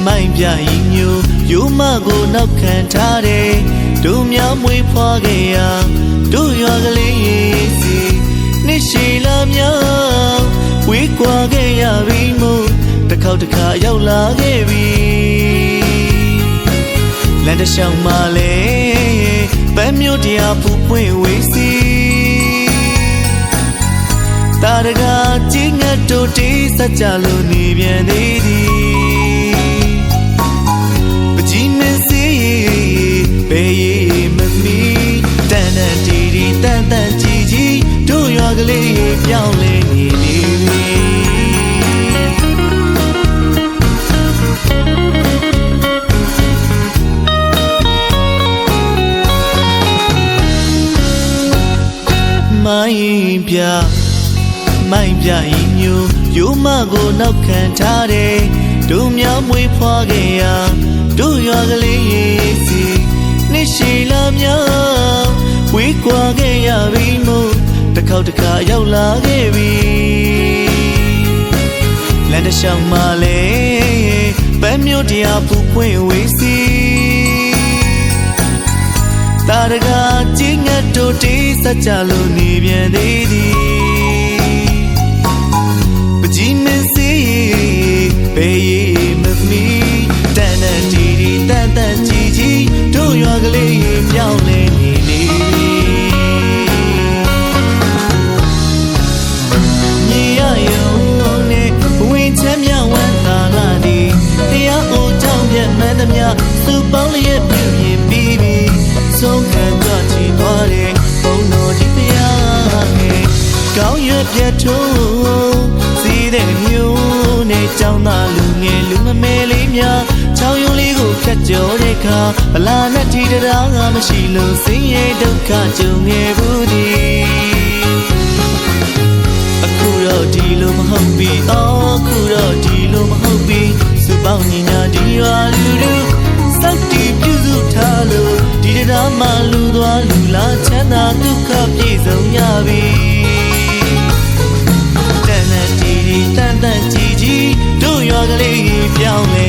မိုင်းပြရင်မျိုးရိုးမကိုနောက်ခံထားတယ်တို့များမွေးဖွားခဲ့ရာတို့ရွာကလေးရေးစီနှစ်ရှည်လာများဝေးကွာခဲ့ရပြီမို့တစ်ခေါက်တစ်ခါရောက်လာခဲ့ပြီလမ်းတစ်လျှောက်မှာလဲပန်းမျိုးတရားပူပွင့်ဝေးစီတာရကကြီးငတ်တို့တေးစကြလို့နေပြန်သေးသည်ပကြီးမစီဘယ်ရေးမမီတန်တန်တီတီတန်တန်ကြီးကြီးတို့ရွာကလေးပြောင်းလဲနေပြီမိုင်းပြရင်မျိုးရိုးမကိုနောက်ခံထားတယ်တို့များမွေးဖွားခဲ့ရာတို့ရွာကလေးရေးစီနှစ်ရှည်လာများဝေးကွာခဲ့ရပြီမို့တစ်ခေါက်တစ်ခါရောက်လာခဲ့ပြီလမ်းတစ်လျှောက်မှာလဲပန်းမျိုးတရားပူပွင့်ဝေးစီတာရကကြီးငတ်တို့တေးစကြလို့နေပြန်သေးသည်ပကြီးမစီဘယ်ရေးမမီတန်တန်တီတီတန်တန်ကြီးကြီးတို့ရွာကလေးပြောင်းလဲနေလေမြေရရုံနဲ့ဝင်ချမ်းမြောက်ဝမ်းသာလာသည်တရားအိုကြောင့်ပြတ်မှန်သမျှသူပေါင်းလျက်ပြည့်ရင်ပြီးပြီဆုံးခံကြချီသွားတယ်ဘုံတော်ကြီးဖျားခဲ့ကောင်းရွက်ပြတ်ထိုးစီးတဲ့မျိုးနဲ့ကြောင်းသားလူငယ်လူမမဲလေးများချောင်းယုံလေးကိုဖြတ်ကျော်တဲ့အခါဗလာနဲ့ထီတရားငါမရှိလို့ဆင်းရဲဒုက္ခကြုံခဲ့ဘူးသည်အခုတော့ဒီလိုမဟုတ်ပြီအခုတော့ဒီလိုမဟုတ်ပြီစုပေါင်းညီညာဒီရွာလူတို့စောက်တီပြုစုထားလို့ဒီတရားမှလူသွားလူလာချမ်းသာဒုက္ခပြည့်စုံရပြီတန်တန်တီတီတန်တန်ကြီးကြီးတို့ရွာကလေးပြောင်းလဲ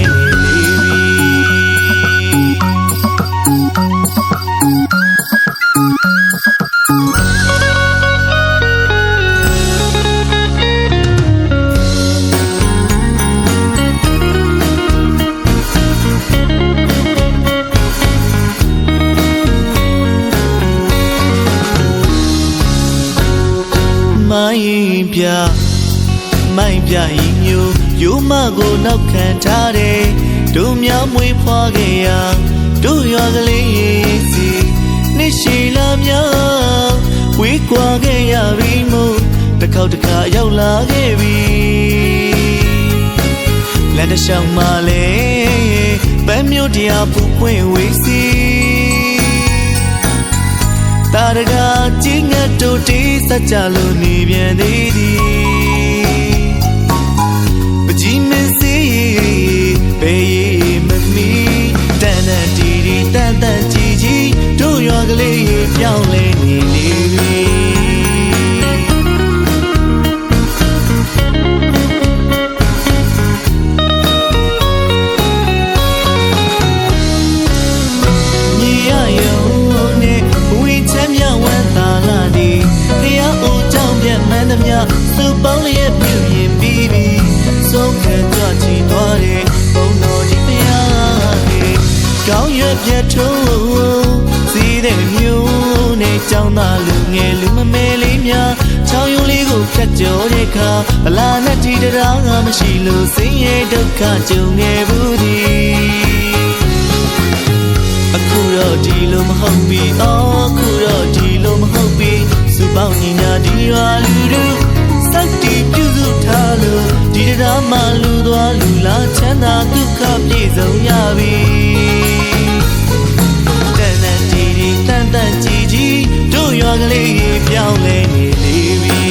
မိုင်းပြရင်မျိုးရိုးမကိုနောက်ခံထားတယ်တို့များမွေးဖွားခဲ့ရာတို့ရွာကလေးရေးစီနှစ်ရှည်လာများဝေးကွာခဲ့ရပြီမို့တစ်ခေါက်တစ်ခါရောက်လာခဲ့ပြီလမ်းတစ်လျှောက်မှာလဲပန်းမျိုးတရားပူပွင့်ဝေးစီတာရကကြီးငတ်တို့တေးစကြလို့နေပြန်သေးသည်ပကြီးမစီဘယ်ရေးမမီတန်တန်တီတီတန်တန်ကြီးကြီးတို့ရွာကလေးပြောင်းလဲနေလေပြီမြေရရုံနဲ့ဝင်ချမ်းမြောက်ဝမ်းသာလာသည်တရားအိုကြောင့်ပြတ်မှန်သမျှသူပေါင်းလျက်ပြည့်ရင်ပြီးပြီဆုံးခံကြချီသွားတယ်ဘုံတော်ကြီးဖျားခဲ့ကောင်းရွက်ပြတ်ထိုးစီးတဲ့မျိုးနဲ့ကြောင်းသားလူငယ်လူမမဲလေးများချောင်းယုံလေးကိုဖြတ်ကျော်တဲ့အခါဗလာနဲ့ထီတရားငါမရှိလို့ဆင်းရဲဒုက္ခကြုံခဲ့ဘူးသည်အခုတော့ဒီလိုမဟုတ်ပြီအခုတော့ဒီလိုမဟုတ်ပြီစုပေါင်းညီညာဒီရွာလူတို့စောက်တီပြုစုထား ထားလို့ဒီတရားမှလူသွားလူလာချမ်းသာဒုက္ခပြည့်စုံရပြီတန်တန်ကြီးကြီးတန်တန်ကြီးကြီးတို့ရွာကလေးပြောင်းလဲနေလေပြီ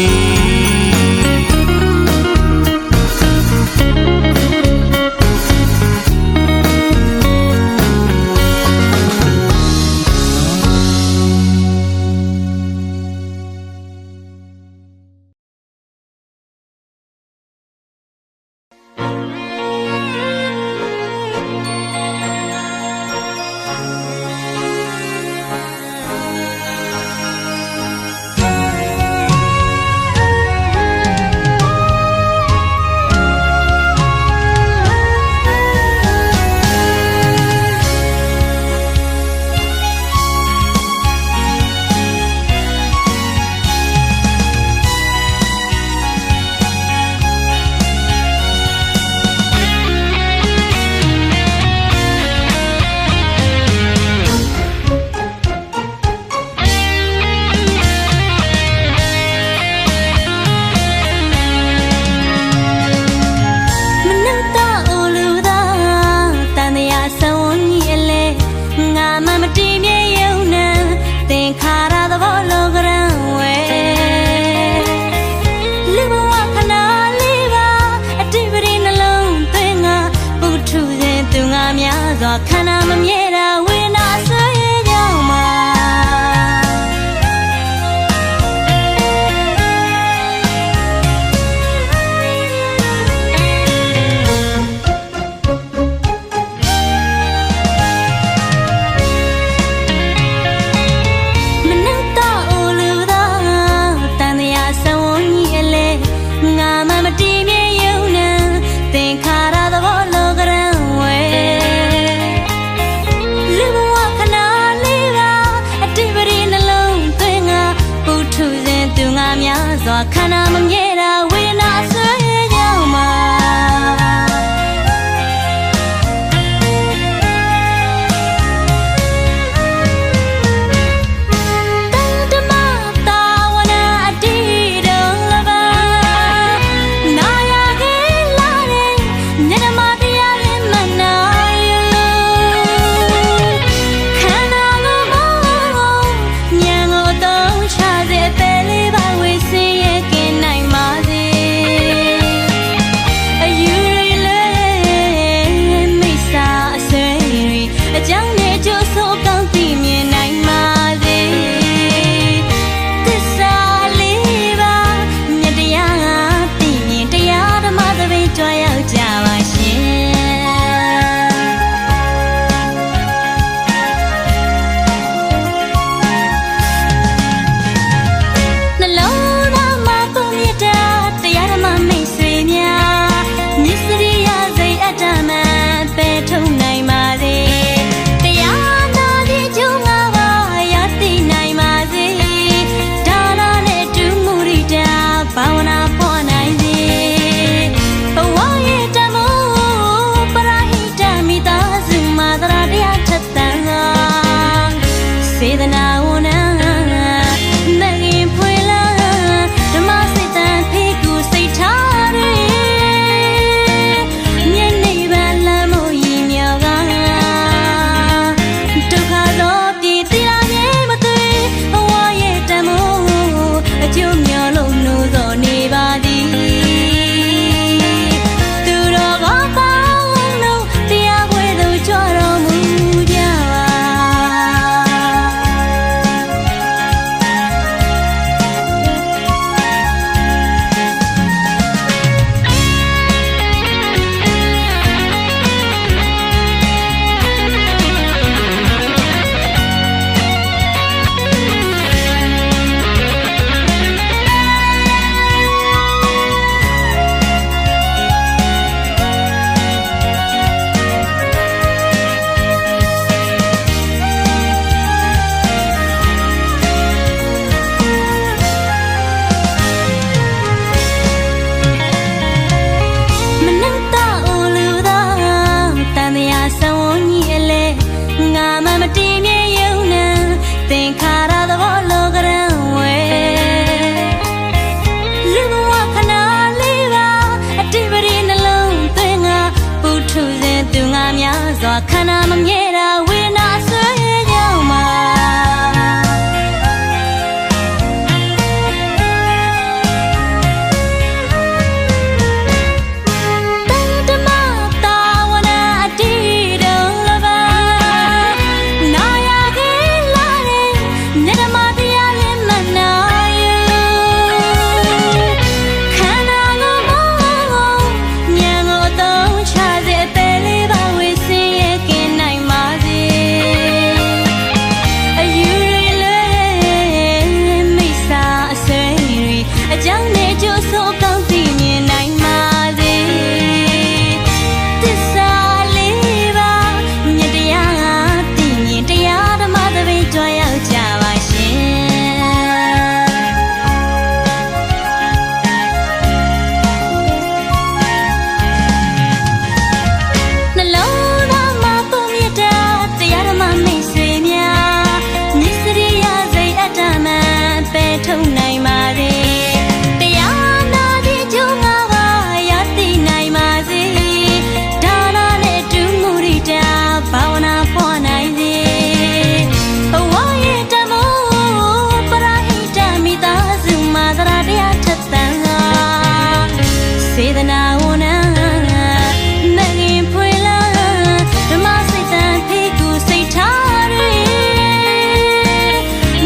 ခန္ဓာမမြဲတာဝိနာဆွေးကြောင်းမှာမနှက်တော့အိုလူသာတန်တရားဆံဝန်းကြီးအလဲငါမှမတည်မြဲယုံနဲ့သင်္ခါရသဘောလောကရန်ဝဲများစွာခန္ဓာမမြဲတာဝိနာဆွေးကြောင်းမှာတန်တမတာဝနာအတိတုံးလပါနာရခဲလာတဲ့ညနမတရားရဲ့မနာယခန္ဓာကိုမဉာဏ်ကိုသုံးချစေပဲလေးပါဝိစင်ရဲ့ကင်းနိုင်မှာ လူငါများစွာခန္ဓာမမြဲတာဝေနာဆွေးကြောင်းမှာစေတနာဝနာမငင်ဖွေလာဓမ္မစိတ်တန်ဖိကူစိတ်ထားတွေ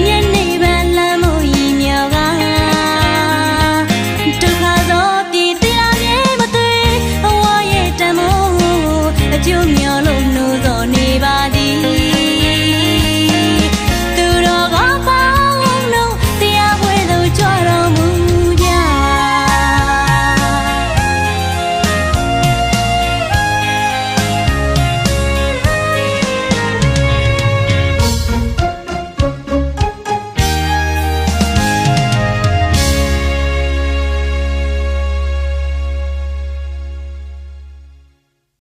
ညနေပန်းလမ်းမို့ရီမြော်ကဒုက္ခသောပြည်သီလာမြေမသွေအဝရဲ့တမိုးအကျိုး